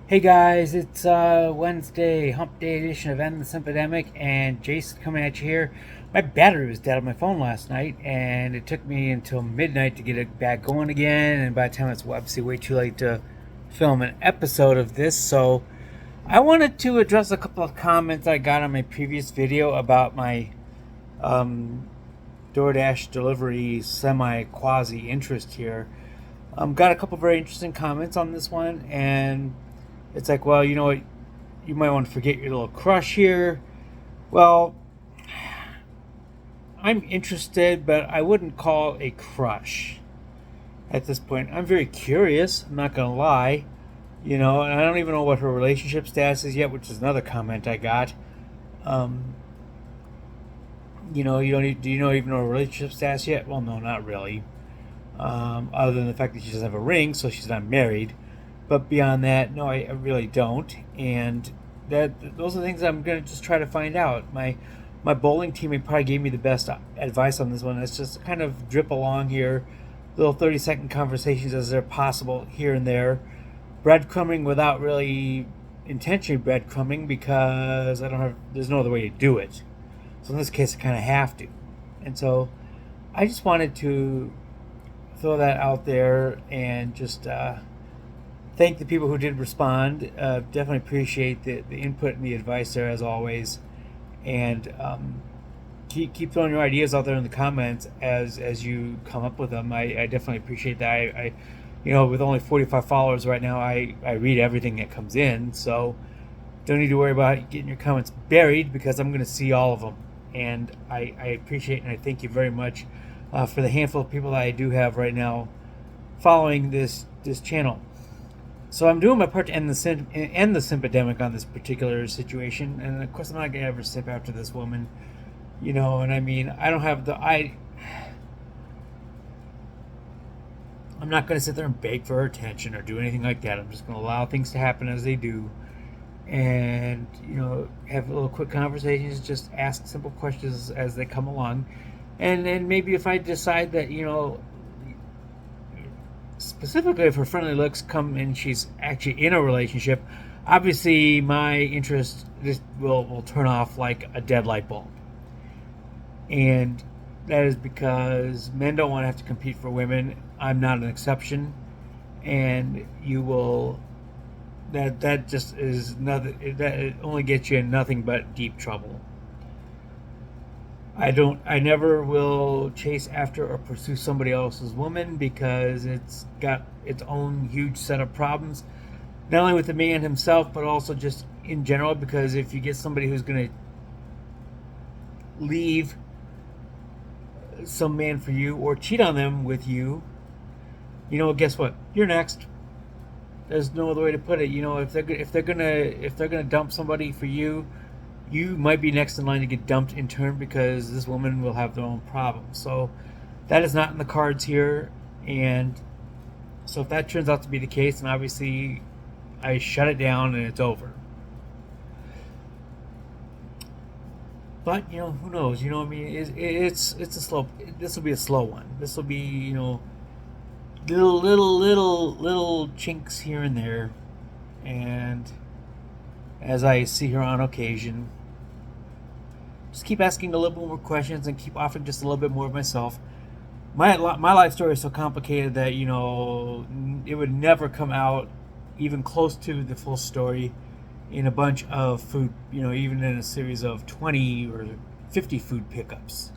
Hey guys, it's Wednesday, hump day edition of End the Simpademic, and Jason coming at you here. My battery was dead on my phone last night, and it took me until midnight to get it back going again. And by the time it's obviously way too late to film an episode of this, so I wanted to address a couple of comments I got on my previous video about my um, DoorDash delivery semi quasi interest here. Got a couple of very interesting comments on this one, and it's like, well, you know what, you might want to forget your little crush here. Well, I'm interested, but I wouldn't call it a crush at this point. I'm very curious, I'm not going to lie. And I don't even know what her relationship status is yet, which is another comment I got. Um, you don't need, do you know even know her relationship status yet? Well, no, not really. Other than the fact that she doesn't have a ring, so she's not married. But beyond that, no, I really don't. And those are the things I'm going to just try to find out. My bowling teammate probably gave me the best advice on this one. It's just kind of drip along here, little 30-second conversations as they're possible here and there, breadcrumbing without really intentionally breadcrumbing because there's no other way to do it. So in this case, I kind of have to. And so I just wanted to throw that out there and just thank the people who did respond. Definitely appreciate the input and the advice there as always. And keep throwing your ideas out there in the comments as you come up with them. I definitely appreciate that. With only 45 followers right now, I read everything that comes in. So don't need to worry about getting your comments buried because I'm going to see all of them. And I appreciate and I thank you very much for the handful of people that I do have right now following this channel. So I'm doing my part to end the Simpademic on this particular situation, and of course I'm not gonna ever sip after this woman, And I mean, I don't have I'm not gonna sit there and beg for her attention or do anything like that. I'm just gonna allow things to happen as they do, and have little quick conversations, just ask simple questions as they come along, and then maybe if I decide that specifically if her friendly looks come and she's actually in a relationship, obviously my interest will turn off like a dead light bulb. And that is because men don't want to have to compete for women. I'm not an exception. And you will that just is nothing, that it only gets you in nothing but deep trouble. I never will chase after or pursue somebody else's woman because it's got its own huge set of problems, not only with the man himself, but also just in general. Because if you get somebody who's going to leave some man for you or cheat on them with you, guess what? You're next. There's no other way to put it. If they're gonna dump somebody for you, you might be next in line to get dumped in turn because this woman will have their own problems. So that is not in the cards here. And so if that turns out to be the case, then obviously I shut it down and it's over. But who knows? I mean, it's a slow. This will be a slow one. This will be little chinks here and there, and as I see her on occasion, just keep asking a little bit more questions and keep offering just a little bit more of myself. My life story is so complicated that it would never come out even close to the full story in a bunch of food, even in a series of 20 or 50 food pickups.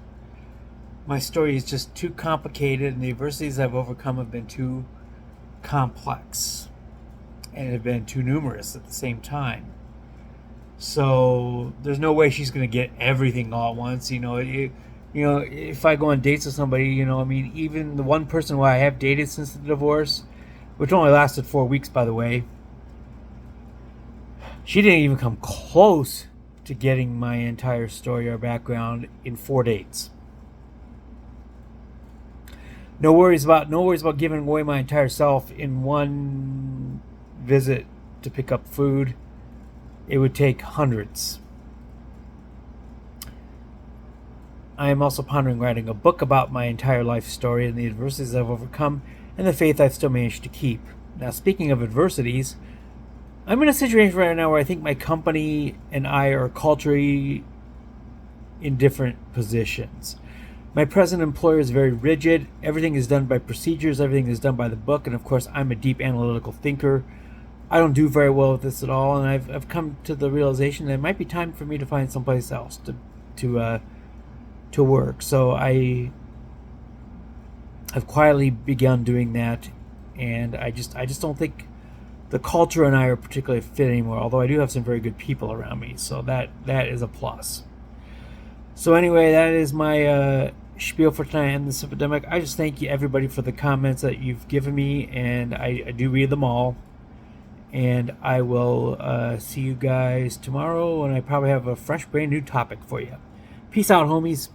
My story is just too complicated, and the adversities I've overcome have been too complex and have been too numerous at the same time. So there's no way she's going to get everything all at once. If I go on dates with somebody, I mean, even the one person who I have dated since the divorce, which only lasted 4 weeks, by the way, she didn't even come close to getting my entire story or background in 4 dates. No worries about giving away my entire self in one visit to pick up food. It would take hundreds. I am also pondering writing a book about my entire life story and the adversities I've overcome and the faith I've still managed to keep. Now, speaking of adversities, I'm in a situation right now where I think my company and I are culturally in different positions. My present employer is very rigid. Everything is done by procedures. Everything is done by the book. And of course, I'm a deep analytical thinker. I don't do very well with this at all. And I've come to the realization that it might be time for me to find someplace else to work. So I have quietly begun doing that. And I just don't think the culture and I are particularly fit anymore. Although I do have some very good people around me. So that is a plus. So anyway, that is my spiel for tonight and the Simpademic. I just thank you everybody for the comments that you've given me, and I do read them all. And I will see you guys tomorrow, and I probably have a fresh, brand new topic for you. Peace out, homies.